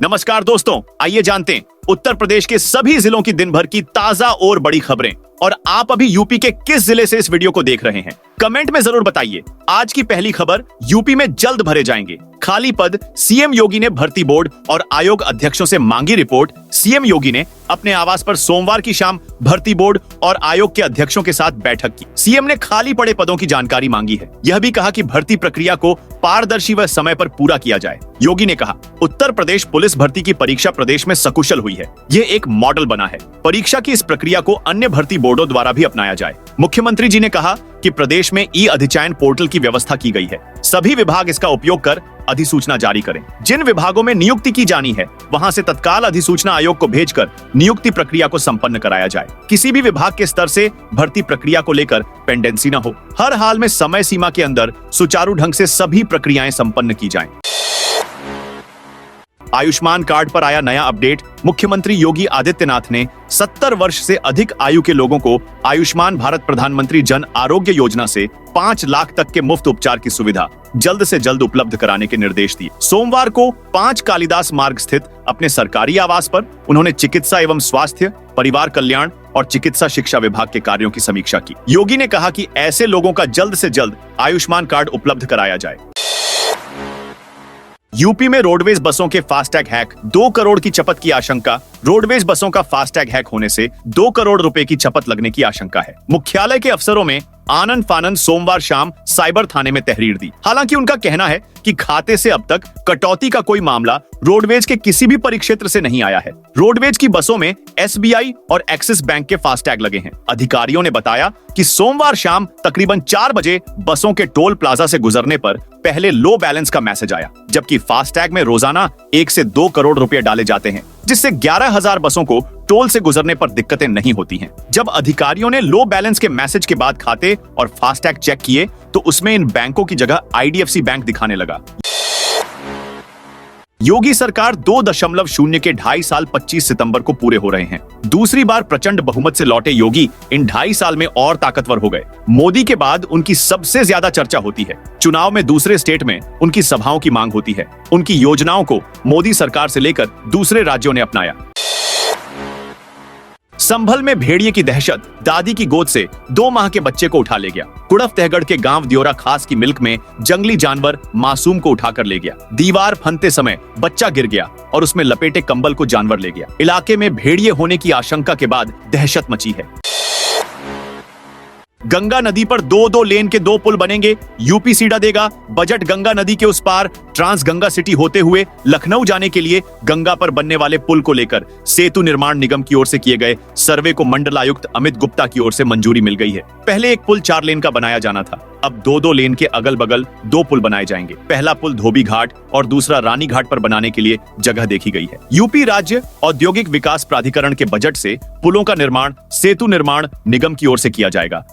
नमस्कार दोस्तों, आइए जानते हैं उत्तर प्रदेश के सभी जिलों की दिन भर की ताजा और बड़ी खबरें। और आप अभी यूपी के किस जिले से इस वीडियो को देख रहे हैं, कमेंट में जरूर बताइए। आज की पहली खबर, यूपी में जल्द भरे जाएंगे खाली पद। सीएम योगी ने भर्ती बोर्ड और आयोग अध्यक्षों से मांगी रिपोर्ट। सीएम योगी ने अपने आवास पर सोमवार की शाम भर्ती बोर्ड और आयोग के अध्यक्षों के साथ बैठक की। सीएम ने खाली पड़े पदों की जानकारी मांगी है। यह भी कहा कि भर्ती प्रक्रिया को पारदर्शी व समय पर पूरा किया जाए। योगी ने कहा, उत्तर प्रदेश पुलिस भर्ती की परीक्षा प्रदेश में सकुशल हुई है। यह एक मॉडल बना है। परीक्षा की इस प्रक्रिया को अन्य भर्ती बोर्डों द्वारा भी अपनाया जाए। मुख्यमंत्री जी ने कहा कि प्रदेश में ई अधिचयन पोर्टल की व्यवस्था की गई है। सभी विभाग इसका उपयोग कर अधिसूचना जारी करें। जिन विभागों में नियुक्ति की जानी है, वहां से तत्काल अधिसूचना आयोग को भेजकर नियुक्ति प्रक्रिया को संपन्न कराया जाए। किसी भी विभाग के स्तर से भर्ती प्रक्रिया को लेकर पेंडेंसी न हो। हर हाल में समय सीमा के अंदर सुचारू ढंग से सभी प्रक्रियाएं संपन्न की जाएं। आयुष्मान कार्ड पर आया नया अपडेट। मुख्यमंत्री योगी आदित्यनाथ ने 70 वर्ष से अधिक आयु के लोगों को आयुष्मान भारत प्रधानमंत्री जन आरोग्य योजना से 5 लाख तक के मुफ्त उपचार की सुविधा जल्द से जल्द उपलब्ध कराने के निर्देश दिए। सोमवार को 5 कालिदास मार्ग स्थित अपने सरकारी आवास पर उन्होंने चिकित्सा एवं स्वास्थ्य, परिवार कल्याण और चिकित्सा शिक्षा विभाग के कार्यों की समीक्षा की। योगी ने कहा कि ऐसे लोगों का जल्द से जल्द आयुष्मान कार्ड उपलब्ध कराया जाए। यूपी में रोडवेज बसों के फास्टैग हैक, 2 करोड़ की चपत की आशंका। रोडवेज बसों का फास्टैग हैक होने से 2 करोड़ रुपए की चपत लगने की आशंका है। मुख्यालय के अफसरों में आनंद फानंद सोमवार शाम साइबर थाने में तहरीर दी। हालांकि उनका कहना है कि खाते से अब तक कटौती का कोई मामला रोडवेज के किसी भी परिक्षेत्र से नहीं आया है। रोडवेज की बसों में एसबीआई और एक्सिस बैंक के फास्टैग लगे हैं। अधिकारियों ने बताया कि सोमवार शाम तकरीबन 4 बजे बसों के टोल प्लाजा से गुजरने पर पहले लो बैलेंस का मैसेज आया, जबकि फास्टैग में रोजाना 1 से 2 करोड़ रुपए डाले जाते हैं, जिससे 11,000 बसों को टोल से गुजरने पर दिक्कतें नहीं होती हैं। जब अधिकारियों ने लो बैलेंस के मैसेज के बाद खाते और फास्टैग चेक किए तो उसमें इन बैंकों की जगह आईडीएफसी बैंक दिखाने लगा। योगी सरकार 2.0 के 2.5 साल 25 सितंबर को पूरे हो रहे हैं। दूसरी बार प्रचंड बहुमत से लौटे योगी इन 2.5 साल में और ताकतवर हो गए। मोदी के बाद उनकी सबसे ज्यादा चर्चा होती है। चुनाव में दूसरे स्टेट में उनकी सभाओं की मांग होती है। उनकी योजनाओं को मोदी सरकार से लेकर दूसरे राज्यों ने अपनाया। संभल में भेड़िए की दहशत, दादी की गोद से 2 माह के बच्चे को उठा ले गया। कुड़फ तहगढ़ के गांव दियोरा खास की मिल्क में जंगली जानवर मासूम को उठाकर ले गया। दीवार फंदते समय बच्चा गिर गया और उसमें लपेटे कंबल को जानवर ले गया। इलाके में भेड़िए होने की आशंका के बाद दहशत मची है। गंगा नदी पर 2 लेन के 2 पुल बनेंगे, यूपी सीड़ा देगा। बजट गंगा नदी के उस पार ट्रांस गंगा सिटी होते हुए लखनऊ जाने के लिए गंगा पर बनने वाले पुल को लेकर सेतु निर्माण निगम की ओर से किए गए सर्वे को मंडलायुक्त अमित गुप्ता की ओर से मंजूरी मिल गई है। पहले एक पुल 4 लेन का बनाया जाना था, अब 2 लेन के अगल बगल 2 पुल बनाए जाएंगे। पहला पुल धोबी घाट और दूसरा रानी घाट पर बनाने के लिए जगह देखी गई है। यूपी राज्य औद्योगिक विकास प्राधिकरण के बजट से पुलों का निर्माण सेतु निर्माण निगम की ओर से किया जाएगा।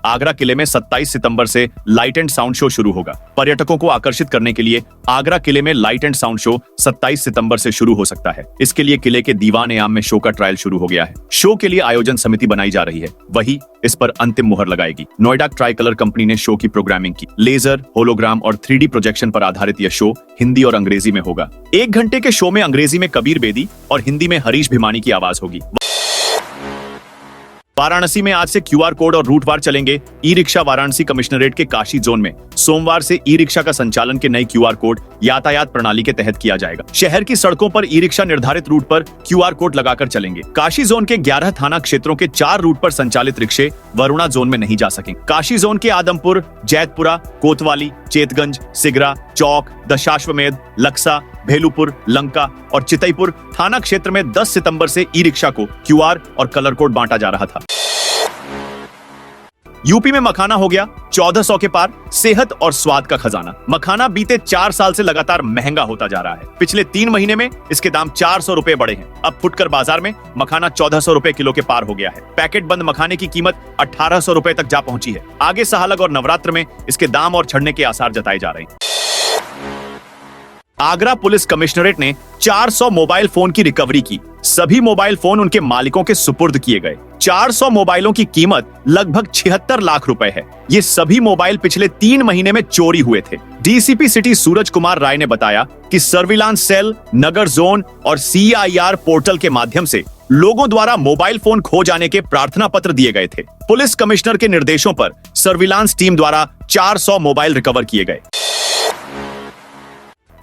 आगरा किले में 27 सितंबर से लाइट एंड साउंड शो शुरू होगा। पर्यटकों को आकर्षित करने के लिए आगरा किले में लाइट एंड साउंड शो 27 सितंबर से शुरू हो सकता है। इसके लिए किले के दीवान-ए-आम में शो का ट्रायल शुरू हो गया है। शो के लिए आयोजन समिति बनाई जा रही है, वही इस पर अंतिम मुहर लगाएगी। नोएडा ट्राई कलर कंपनी ने शो की प्रोग्रामिंग की। लेजर, होलोग्राम और 3D प्रोजेक्शन पर आधारित यह शो हिंदी और अंग्रेजी में होगा। 1 घंटे के शो में अंग्रेजी में कबीर बेदी और हिंदी में हरीश भिमानी की आवाज होगी। वाराणसी में आज से क्यूआर कोड और रूटवार चलेंगे। ई रिक्शा वाराणसी कमिश्नरेट के काशी जोन में सोमवार से ई रिक्शा का संचालन के नए क्यूआर कोड यातायात प्रणाली के तहत किया जाएगा। शहर की सड़कों पर ई रिक्शा निर्धारित रूट पर क्यूआर कोड लगाकर चलेंगे। काशी जोन के 11 थाना क्षेत्रों के 4 रूट पर संचालित रिक्शे वरुणा जोन में नहीं जा सकेंगे। काशी जोन के आदमपुर, जैतपुरा, कोतवाली, चेतगंज, सिगरा, चौक, दशाश्वमेध, लक्सा, भेलुपुर, लंका और चितईपुर थाना क्षेत्र में 10 सितंबर से ई रिक्शा को क्यूआर और कलर कोड बांटा जा रहा था। यूपी में मखाना हो गया 1400 के पार। सेहत और स्वाद का खजाना। मखाना बीते 4 साल से लगातार महंगा होता जा रहा है। पिछले 3 महीने में इसके दाम 400 रुपए बढ़े हैं। अब फुटकर बाजार में मखाना 1400 रुपए किलो के पार हो गया है। पैकेट बंद मखाने की कीमत 1800 रुपए तक जा पहुंची है। आगे सहालग और नवरात्र में इसके दाम और चढ़ने के आसार जताए जा रहे हैं। आगरा पुलिस कमिश्नरेट ने 400 मोबाइल फोन की रिकवरी की। सभी मोबाइल फोन उनके मालिकों के सुपुर्द किए गए। 400 मोबाइलों की कीमत लगभग 76 लाख रुपए है। ये सभी मोबाइल पिछले 3 महीने में चोरी हुए थे। डीसीपी सिटी सूरज कुमार राय ने बताया कि सर्विलांस सेल, नगर जोन और CIR पोर्टल के माध्यम से लोगों द्वारा मोबाइल फोन खो जाने के प्रार्थना पत्र दिए गए थे। पुलिस कमिश्नर के निर्देशों पर सर्विलांस टीम द्वारा 400 मोबाइल रिकवर किए गए।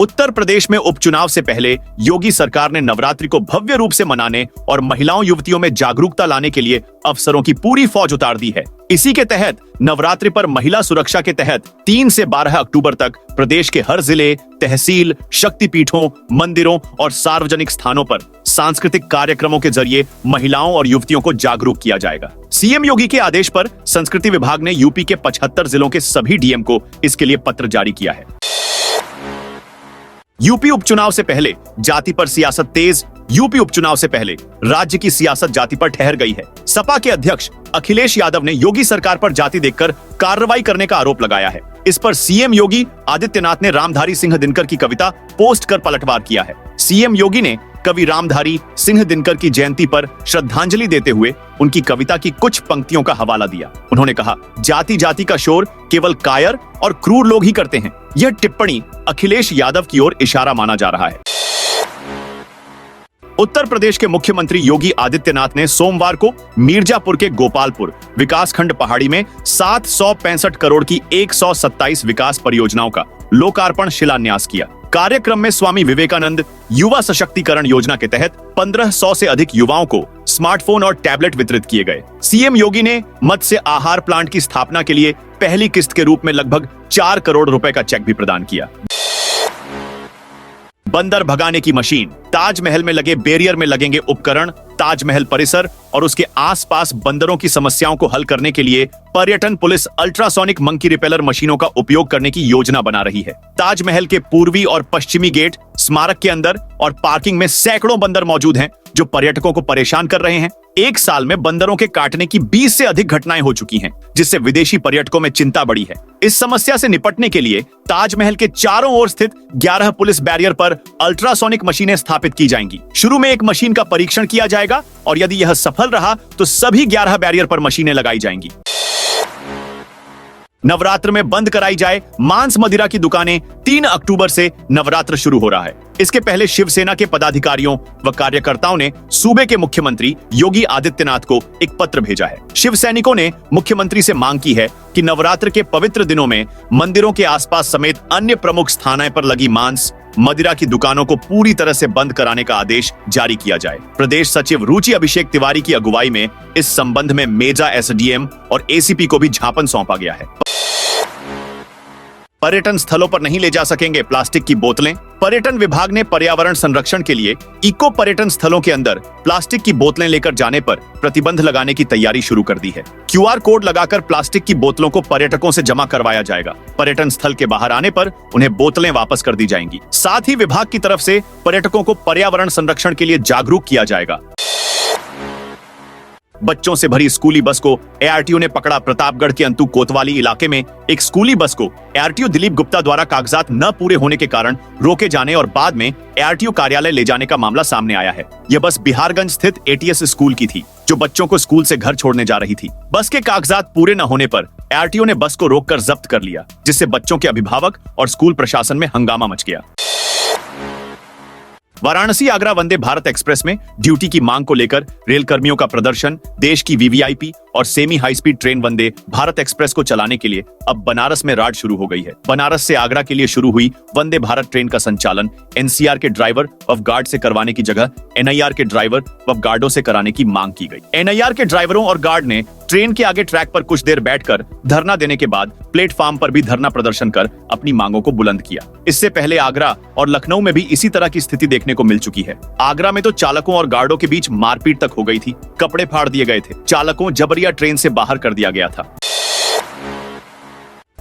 उत्तर प्रदेश में उपचुनाव से पहले योगी सरकार ने नवरात्रि को भव्य रूप से मनाने और महिलाओं युवतियों में जागरूकता लाने के लिए अफसरों की पूरी फौज उतार दी है। इसी के तहत नवरात्रि पर महिला सुरक्षा के तहत 3 से 12 अक्टूबर तक प्रदेश के हर जिले, तहसील, शक्तिपीठों, मंदिरों और सार्वजनिक स्थानों पर सांस्कृतिक कार्यक्रमों के जरिए महिलाओं और युवतियों को जागरूक किया जाएगा। सीएम योगी के आदेश पर संस्कृति विभाग ने यूपी के 75 जिलों के सभी डीएम को इसके लिए पत्र जारी किया है। यूपी उपचुनाव से पहले जाति पर सियासत तेज। यूपी उपचुनाव से पहले राज्य की सियासत जाति पर ठहर गई है। सपा के अध्यक्ष अखिलेश यादव ने योगी सरकार पर जाति देखकर कार्रवाई करने का आरोप लगाया है। इस पर सीएम योगी आदित्यनाथ ने रामधारी सिंह दिनकर की कविता पोस्ट कर पलटवार किया है। सीएम योगी ने कवि रामधारी सिंह दिनकर की जयंती पर श्रद्धांजलि देते हुए उनकी कविता की कुछ पंक्तियों का हवाला दिया। उन्होंने कहा, जाति जाति का शोर केवल कायर और क्रूर लोग ही करते हैं। यह टिप्पणी अखिलेश यादव की ओर इशारा माना जा रहा है। उत्तर प्रदेश के मुख्यमंत्री योगी आदित्यनाथ ने सोमवार को मिर्जापुर के गोपालपुर विकासखंड पहाड़ी में 765 करोड़ की 127 विकास परियोजनाओं का लोकार्पण शिलान्यास किया। कार्यक्रम में स्वामी विवेकानंद युवा सशक्तिकरण योजना के तहत 1500 से अधिक युवाओं को स्मार्टफोन और टैबलेट वितरित किए गए। सीएम योगी ने मत्स्य आहार प्लांट की स्थापना के लिए पहली किस्त के रूप में लगभग 4 करोड़ रुपए का चेक भी प्रदान किया। बंदर भगाने की मशीन। ताजमहल में लगे बैरियर में लगेंगे उपकरण। ताजमहल परिसर और उसके आसपास बंदरों की समस्याओं को हल करने के लिए पर्यटन पुलिस अल्ट्रासोनिक मंकी रिपेलर मशीनों का उपयोग करने की योजना बना रही है। ताजमहल के पूर्वी और पश्चिमी गेट, स्मारक के अंदर और पार्किंग में सैकड़ों बंदर मौजूद हैं जो पर्यटकों को परेशान कर रहे हैं। एक साल में बंदरों के काटने की 20 से अधिक घटनाएं हो चुकी हैं, जिससे विदेशी पर्यटकों में चिंता बढ़ी है। इस समस्या से निपटने के लिए ताजमहल के चारों ओर स्थित 11 पुलिस बैरियर पर अल्ट्रासोनिक मशीनें स्थापित की जाएंगी। शुरू में एक मशीन का परीक्षण किया जाएगा और यदि यह सफल रहा तो सभी 11 बैरियर पर मशीनें लगाई जाएंगी। नवरात्र में बंद कराई जाए मांस मदिरा की दुकानें। 3 अक्टूबर से नवरात्र शुरू हो रहा है। इसके पहले शिवसेना के पदाधिकारियों व कार्यकर्ताओं ने सूबे के मुख्यमंत्री योगी आदित्यनाथ को एक पत्र भेजा है। शिव सैनिकों ने मुख्यमंत्री से मांग की है कि नवरात्र के पवित्र दिनों में मंदिरों के आसपास समेत अन्य प्रमुख स्थानों पर लगी मांस मदिरा की दुकानों को पूरी तरह से बंद कराने का आदेश जारी किया जाए। प्रदेश सचिव रुचि अभिषेक तिवारी की अगुवाई में इस संबंध में मेजा SDM और ACP को भी ज्ञापन सौंपा गया है। पर्यटन स्थलों पर नहीं ले जा सकेंगे प्लास्टिक की बोतलें। पर्यटन विभाग ने पर्यावरण संरक्षण के लिए इको पर्यटन स्थलों के अंदर प्लास्टिक की बोतलें लेकर जाने पर प्रतिबंध लगाने की तैयारी शुरू कर दी है। QR कोड लगाकर प्लास्टिक की बोतलों को पर्यटकों से जमा करवाया जाएगा। पर्यटन स्थल के बाहर आने पर उन्हें बोतलें वापस कर दी जाएंगी। साथ ही विभाग की तरफ से पर्यटकों को पर्यावरण संरक्षण के लिए जागरूक किया जाएगा। बच्चों से भरी स्कूली बस को ARTO ने पकड़ा। प्रतापगढ़ के अंतु कोतवाली इलाके में एक स्कूली बस को ARTO दिलीप गुप्ता द्वारा कागजात न पूरे होने के कारण रोके जाने और बाद में ARTO कार्यालय ले जाने का मामला सामने आया है। यह बस बिहारगंज स्थित ATS स्कूल की थी, जो बच्चों को स्कूल से घर छोड़ने जा रही थी। बस के कागजात पूरे न होने पर ARTO ने बस को रोककर जब्त कर लिया, जिससे बच्चों के अभिभावक और स्कूल प्रशासन में हंगामा मच गया। वाराणसी आगरा वंदे भारत एक्सप्रेस में ड्यूटी की मांग को लेकर रेल कर्मियों का प्रदर्शन। देश की VVIP और semi high speed train Vande Bharat express को चलाने के लिए अब बनारस में राड शुरू हो गई है। बनारस से आगरा के लिए शुरू हुई वंदे भारत ट्रेन का संचालन NCR के ड्राइवर व गार्ड से करवाने की जगह NIR के ड्राइवर व गार्डों से कराने की मांग की गई। NIR के ड्राइवरों और गार्ड ने ट्रेन के आगे ट्रैक पर कुछ देर बैठकर धरना देने के बाद प्लेटफार्म पर भी धरना प्रदर्शन कर अपनी मांगों को बुलंद किया। इससे पहले आगरा और लखनऊ में भी इसी तरह की स्थिति देखने को मिल चुकी है। आगरा में तो चालकों और गार्डों के बीच मारपीट तक हो गई थी, कपड़े फाड़ दिए गए थे, चालकों जबरिया ट्रेन से बाहर कर दिया गया था।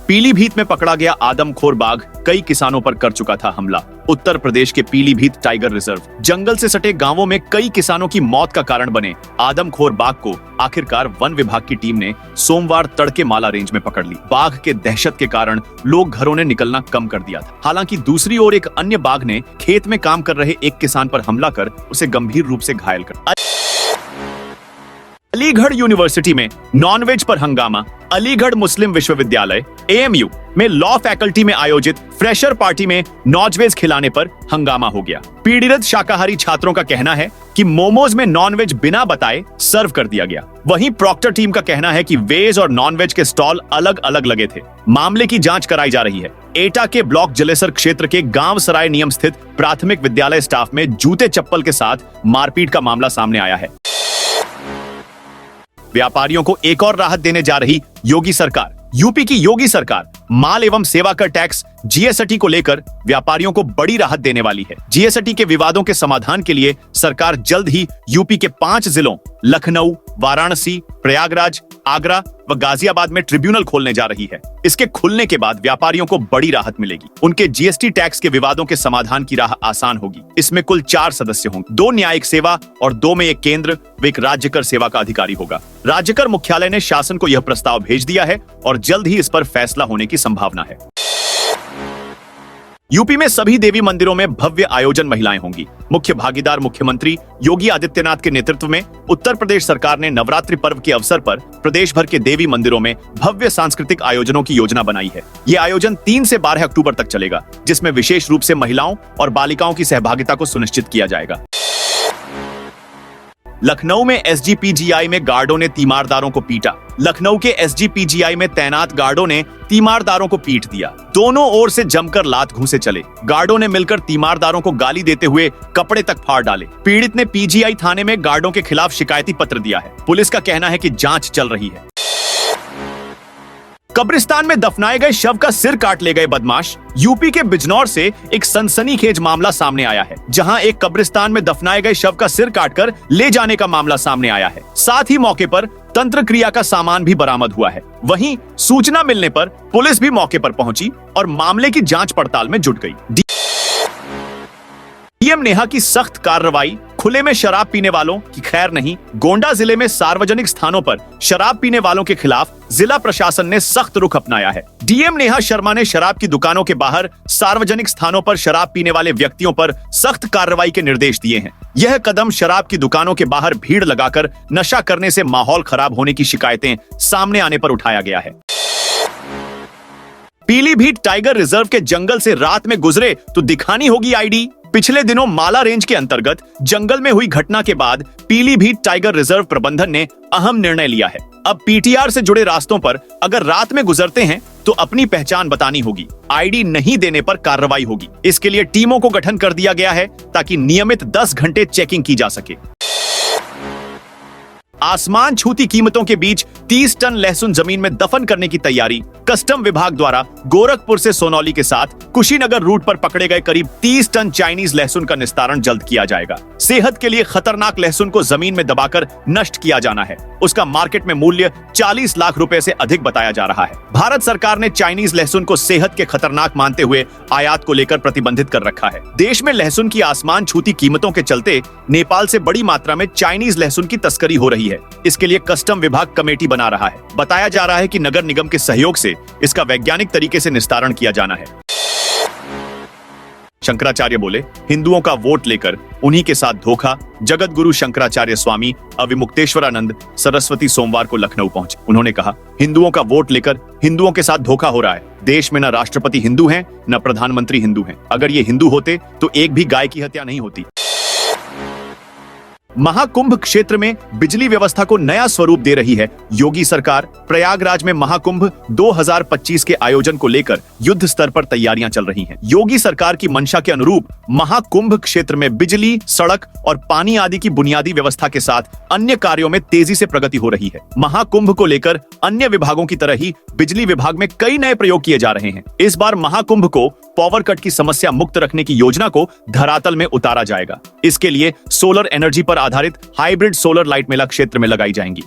पीलीभीत में पकड़ा गया आदमखोर बाघ कई किसानों पर कर चुका था हमला। उत्तर प्रदेश के पीलीभीत टाइगर रिजर्व जंगल से सटे गांवों में कई किसानों की मौत का कारण बने आदमखोर बाघ को आखिरकार वन विभाग की टीम ने सोमवार तड़के माला रेंज में पकड़ ली। बाघ के दहशत के कारण लोग घरों ने निकलना कम कर दिया था। हालांकि दूसरी ओर एक अन्य बाघ ने खेत में काम कर रहे एक किसान पर हमला कर उसे गंभीर रूप से घायल कर। अलीगढ़ यूनिवर्सिटी में नॉनवेज पर हंगामा। अलीगढ़ मुस्लिम विश्वविद्यालय AMU में लॉ फैकल्टी में आयोजित फ्रेशर पार्टी में नॉनवेज खिलाने पर हंगामा हो गया। पीड़ित शाकाहारी छात्रों का कहना है कि मोमोज में नॉनवेज बिना बताए सर्व कर दिया गया। वहीं प्रॉक्टर टीम का कहना है कि वेज और नॉनवेज के स्टॉल अलग अलग लगे थे। मामले की जांच कराई जा रही है। एटा के ब्लॉक जलेसर क्षेत्र के गांव सराय नियम स्थित प्राथमिक विद्यालय स्टाफ में जूते चप्पल के साथ मारपीट का मामला सामने आया है। व्यापारियों को एक और राहत देने जा रही योगी सरकार। यूपी की योगी सरकार माल एवं सेवा कर टैक्स GST को लेकर व्यापारियों को बड़ी राहत देने वाली है। GST के विवादों के समाधान के लिए सरकार जल्द ही यूपी के 5 जिलों लखनऊ, वाराणसी, प्रयागराज, आगरा व गाजियाबाद में ट्रिब्यूनल खोलने जा रही है। इसके खुलने के बाद व्यापारियों को बड़ी राहत मिलेगी। उनके GST टैक्स के विवादों के समाधान की राह आसान होगी। इसमें कुल 4 सदस्य होंगे, 2 न्यायिक सेवा और 2 में एक केंद्र व एक राज्य कर सेवा का अधिकारी होगा। राज्य कर मुख्यालय ने शासन को यह प्रस्ताव भेज दिया है और जल्द ही इस पर फैसला होने की संभावना है। यूपी में सभी देवी मंदिरों में भव्य आयोजन महिलाएं होंगी। मुख्य भागीदार मुख्यमंत्री योगी आदित्यनाथ के नेतृत्व में उत्तर प्रदेश सरकार ने नवरात्रि पर्व के अवसर पर प्रदेश भर के देवी मंदिरों में भव्य सांस्कृतिक आयोजनों की योजना बनाई है। ये आयोजन 3 से 12 अक्टूबर तक चलेगा, जिसमें विशेष रूप से महिलाओं और बालिकाओं की सहभागिता को सुनिश्चित किया जाएगा। लखनऊ में SGPGI में गार्डों ने तीमारदारों को पीटा। लखनऊ के SGPGI में तैनात गार्डों ने तीमारदारों को पीट दिया। दोनों ओर से जमकर लात घूंसे चले। गार्डों ने मिलकर तीमारदारों को गाली देते हुए कपड़े तक फाड़ डाले। पीड़ित ने PGI थाने में गार्डों के खिलाफ शिकायती पत्र दिया है। पुलिस का कहना है कि जांच चल रही है। कब्रिस्तान में दफनाए गए शव का सिर काट ले गए बदमाश। यूपी के बिजनौर से एक सनसनीखेज मामला सामने आया है, जहां एक कब्रिस्तान में दफनाए गए शव का सिर काटकर ले जाने का मामला सामने आया है। साथ ही मौके पर तंत्र क्रिया का सामान भी बरामद हुआ है। वहीं सूचना मिलने पर पुलिस भी मौके पर पहुंची और मामले की जांच पड़ताल में जुट गई। डीएम नेहा की सख्त कार्रवाई। खुले में शराब पीने वालों की खैर नहीं। गोंडा जिले में सार्वजनिक स्थानों पर शराब पीने वालों के खिलाफ जिला प्रशासन ने सख्त रुख अपनाया है। डीएम नेहा शर्मा ने शराब की दुकानों के बाहर सार्वजनिक स्थानों पर शराब पीने वाले व्यक्तियों पर सख्त कार्रवाई के निर्देश दिए हैं। यह कदम शराब की दुकानों के बाहर भीड़ लगाकर नशा करने से माहौल खराब होने की शिकायतें सामने आने पर उठाया गया है। पीलीभीत टाइगर रिजर्व के जंगल से रात में गुजरे तो दिखानी होगी ID। पिछले दिनों माला रेंज के अंतर्गत जंगल में हुई घटना के बाद पीलीभीत टाइगर रिजर्व प्रबंधन ने अहम निर्णय लिया है। अब PTR से जुड़े रास्तों पर अगर रात में गुजरते हैं तो अपनी पहचान बतानी होगी। ID नहीं देने पर कार्रवाई होगी। इसके लिए टीमों को गठन कर दिया गया है ताकि नियमित 10 घंटे चेकिंग की जा सके। आसमान छूती कीमतों के बीच 30 टन लहसुन जमीन में दफन करने की तैयारी। कस्टम विभाग द्वारा गोरखपुर से सोनौली के साथ कुशीनगर रूट पर पकड़े गए करीब 30 टन चाइनीज लहसुन का निस्तारण जल्द किया जाएगा। सेहत के लिए खतरनाक लहसुन को जमीन में दबाकर नष्ट किया जाना है। उसका मार्केट में मूल्य 40 लाख रुपए से अधिक बताया जा रहा है। भारत सरकार ने चाइनीज लहसुन को सेहत के खतरनाक मानते हुए आयात को लेकर प्रतिबंधित कर रखा है। देश में लहसुन की आसमान छूती कीमतों के चलते नेपाल से बड़ी मात्रा में चाइनीज लहसुन की तस्करी हो रही है। इसके लिए कस्टम विभाग कमेटी बना रहा है। बताया जा रहा है कि नगर निगम के सहयोग से इसका वैज्ञानिक तरीके से निस्तारण किया जाना है। शंकराचार्य बोले, हिंदुओं का वोट लेकर उन्हीं के साथ धोखा। जगत गुरु शंकराचार्य स्वामी अविमुक्तेश्वरानंद सरस्वती सोमवार को लखनऊ पहुंचे। उन्होंने कहा, हिंदुओं का वोट लेकर हिंदुओं के साथ धोखा हो रहा है। देश में न राष्ट्रपति हिंदू हैं, न प्रधानमंत्री हिंदू हैं। अगर ये हिंदू होते तो एक भी गाय की हत्या नहीं होती। महाकुंभ क्षेत्र में बिजली व्यवस्था को नया स्वरूप दे रही है योगी सरकार। प्रयागराज में महाकुंभ 2025 के आयोजन को लेकर युद्ध स्तर पर तैयारियां चल रही हैं। योगी सरकार की मंशा के अनुरूप महाकुंभ क्षेत्र में बिजली, सड़क और पानी आदि की बुनियादी व्यवस्था के साथ अन्य कार्यों में तेजी से प्रगति हो रही है। महाकुंभ को लेकर अन्य विभागों की तरह ही बिजली विभाग में कई नए प्रयोग किए जा रहे हैं। इस बार महाकुंभ को पावर कट की समस्या मुक्त रखने की योजना को धरातल में उतारा जाएगा। इसके लिए सोलर एनर्जी पर आधारित हाइब्रिड सोलर लाइट मेला क्षेत्र में लगाई जाएंगी।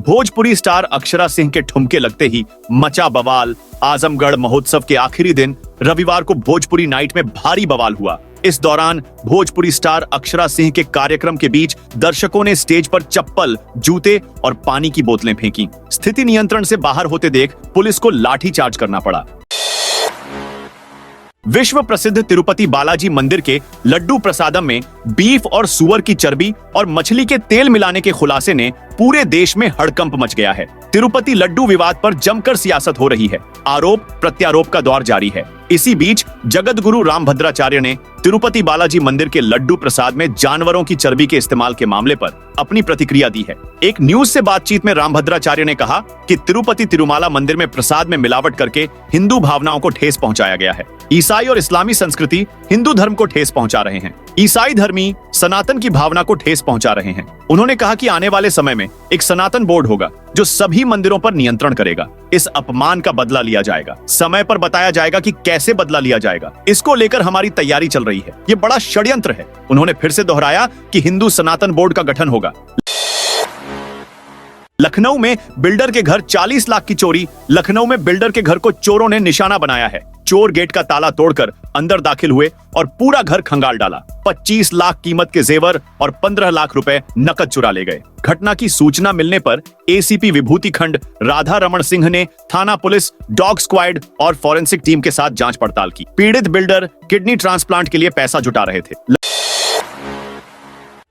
भोजपुरी स्टार अक्षरा सिंह के ठुमके लगते ही मचा बवाल। आजमगढ़ महोत्सव के आखिरी दिन रविवार को भोजपुरी नाइट में भारी बवाल हुआ। इस दौरान भोजपुरी स्टार अक्षरा सिंह के कार्यक्रम के बीच दर्शकों ने स्टेज पर चप्पल, जूते और पानी की बोतलें फेंकी। स्थिति नियंत्रण से बाहर होते देख पुलिस को लाठीचार्ज करना पड़ा। विश्व प्रसिद्ध तिरुपति बालाजी मंदिर के लड्डू प्रसादम में बीफ और सुअर की चर्बी और मछली के तेल मिलाने के खुलासे ने पूरे देश में हड़कंप मच गया है। तिरुपति लड्डू विवाद पर जमकर सियासत हो रही है। आरोप प्रत्यारोप का दौर जारी है। इसी बीच जगत गुरु रामभद्राचार्य ने तिरुपति बालाजी मंदिर के लड्डू प्रसाद में जानवरों की चर्बी के इस्तेमाल के मामले पर अपनी प्रतिक्रिया दी है। एक न्यूज से बातचीत में रामभद्राचार्य ने कहा कि तिरुपति तिरुमाला मंदिर में प्रसाद में मिलावट करके हिंदू भावनाओं को ठेस पहुंचाया गया है। ईसाई और इस्लामी संस्कृति हिंदू धर्म को ठेस पहुंचा रहे हैं। ईसाई धर्मी सनातन की भावना को ठेस पहुंचा रहे हैं। उन्होंने कहा कि आने वाले समय में एक सनातन बोर्ड होगा जो सभी मंदिरों पर नियंत्रण करेगा। इस अपमान का बदला लिया जाएगा। समय पर बताया जाएगा कि कैसे बदला लिया जाएगा। इसको लेकर हमारी तैयारी चल रही है। ये बड़ा षड्यंत्र है। उन्होंने फिर से दोहराया कि हिंदू सनातन बोर्ड का गठन होगा। लखनऊ में बिल्डर के घर 40 लाख की चोरी। लखनऊ में बिल्डर के घर को चोरों ने निशाना बनाया है। चोर गेट का ताला तोड़कर अंदर दाखिल हुए और पूरा घर खंगाल डाला। 25 लाख कीमत के जेवर और 15 लाख रुपए नकद चुरा ले गए। घटना की सूचना मिलने पर एसीपी विभूति खंड राधा रमन सिंह ने थाना पुलिस, डॉग स्क्वाड और फॉरेंसिक टीम के साथ जांच पड़ताल की। पीड़ित बिल्डर किडनी ट्रांसप्लांट के लिए पैसा जुटा रहे थे।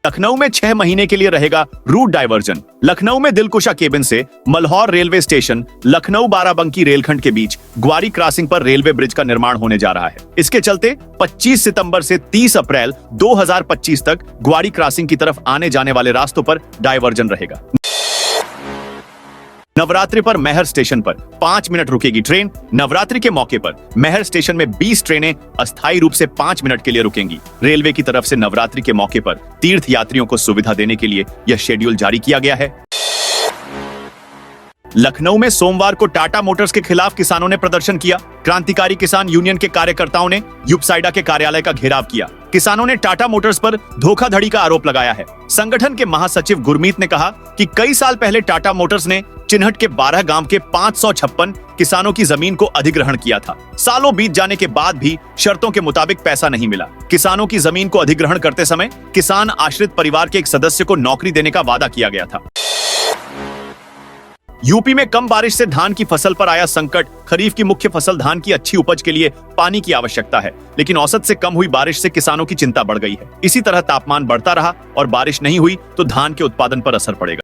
लखनऊ में 6 महीने के लिए रहेगा रूट डायवर्जन। लखनऊ में दिलकुशा केबिन से मल्हौर रेलवे स्टेशन लखनऊ बाराबंकी रेलखंड के बीच ग्वारी क्रॉसिंग पर रेलवे ब्रिज का निर्माण होने जा रहा है। इसके चलते 25 सितंबर से 30 अप्रैल 2025 तक ग्वारी क्रॉसिंग की तरफ आने जाने वाले रास्तों पर डायवर्जन रहेगा। नवरात्रि पर मेहर स्टेशन पर 5 मिनट रुकेगी ट्रेन। नवरात्रि के मौके पर मेहर स्टेशन में 20 ट्रेनें अस्थायी रूप से 5 मिनट के लिए रुकेंगी। रेलवे की तरफ से नवरात्रि के मौके पर तीर्थ यात्रियों को सुविधा देने के लिए यह शेड्यूल जारी किया गया है। लखनऊ में सोमवार को टाटा मोटर्स के खिलाफ किसानों ने प्रदर्शन किया। क्रांतिकारी किसान यूनियन के कार्यकर्ताओं ने यूपसाइडा के कार्यालय का घेराव किया। किसानों ने टाटा मोटर्स पर धोखाधड़ी का आरोप लगाया है। संगठन के महासचिव गुरमीत ने कहा कि कई साल पहले टाटा मोटर्स ने चिन्हट के 12 गांव के 556 किसानों की जमीन को अधिग्रहण किया था। सालों बीत जाने के बाद भी शर्तों के मुताबिक पैसा नहीं मिला। किसानों की जमीन को अधिग्रहण करते समय किसान आश्रित परिवार के एक सदस्य को नौकरी देने का वादा किया गया था। यूपी में कम बारिश से धान की फसल पर आया संकट। खरीफ की मुख्य फसल धान की अच्छी उपज के लिए पानी की आवश्यकता है, लेकिन औसत से कम हुई बारिश से किसानों की चिंता बढ़ गई है। इसी तरह तापमान बढ़ता रहा और बारिश नहीं हुई तो धान के उत्पादन पर असर पड़ेगा।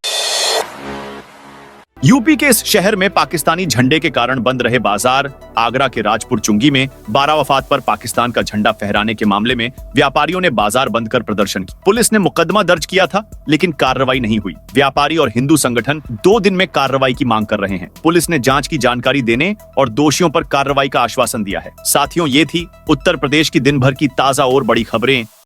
यूपी के इस शहर में पाकिस्तानी झंडे के कारण बंद रहे बाजार। आगरा के राजपुर चुंगी में 12 वफात पर पाकिस्तान का झंडा फहराने के मामले में व्यापारियों ने बाजार बंद कर प्रदर्शन किया। पुलिस ने मुकदमा दर्ज किया था, लेकिन कार्रवाई नहीं हुई। व्यापारी और हिंदू संगठन 2 दिन में कार्रवाई की मांग कर रहे हैं। पुलिस ने जांच की जानकारी देने और दोषियों पर कार्रवाई का आश्वासन दिया है। साथियों, ये थी उत्तर प्रदेश की दिन भर की ताजा और बड़ी खबरें।